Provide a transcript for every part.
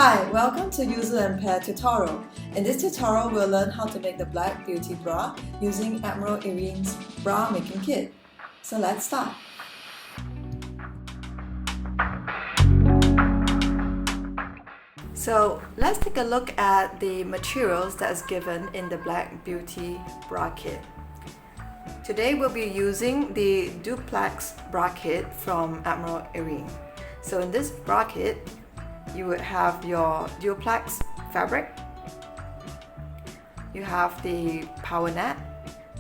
Hi, welcome to User and Pair tutorial. In this tutorial, we'll learn how to make the Black Beauty bra using Admiral Erin's bra making kit. So let's start. So let's take a look at the materials that's given in the Black Beauty bra kit. Today we'll be using the duplex bra kit from Admiral Erin. So in this bra kit, you would have your duplex fabric, you have the power net,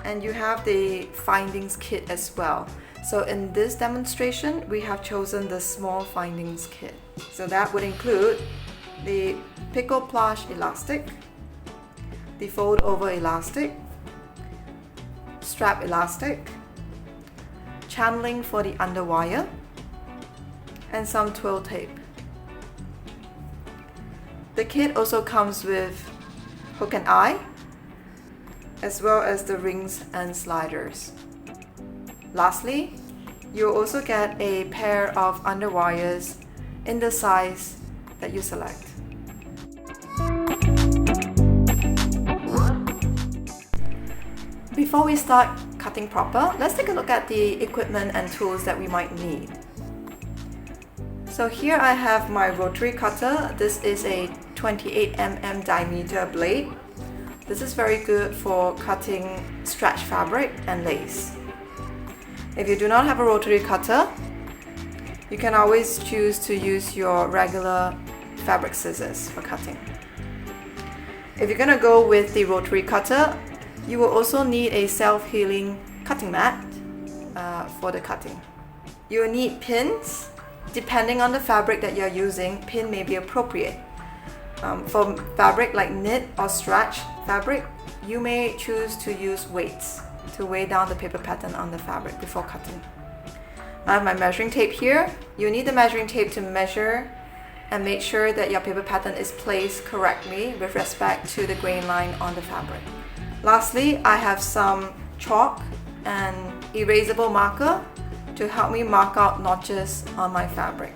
and you have the findings kit as well. So in this demonstration, we have chosen the small findings kit. So that would include the pickle plush elastic, the fold over elastic, strap elastic, channeling for the underwire, and some twill tape. The kit also comes with hook and eye, as well as the rings and sliders. Lastly, you'll also get a pair of underwires in the size that you select. Before we start cutting proper, let's take a look at the equipment and tools that we might need. So here I have my rotary cutter. This is a 28mm diameter blade. This is very good for cutting stretch fabric and lace. If you do not have a rotary cutter, you can always choose to use your regular fabric scissors for cutting. If you're gonna go with the rotary cutter, you will also need a self-healing cutting mat for the cutting. You will need pins. Depending on the fabric that you're using, pin may be appropriate. For fabric like knit or stretch fabric, you may choose to use weights to weigh down the paper pattern on the fabric before cutting. I have my measuring tape here. You need the measuring tape to measure and make sure that your paper pattern is placed correctly with respect to the grain line on the fabric. Lastly, I have some chalk and erasable marker to help me mark out notches on my fabric.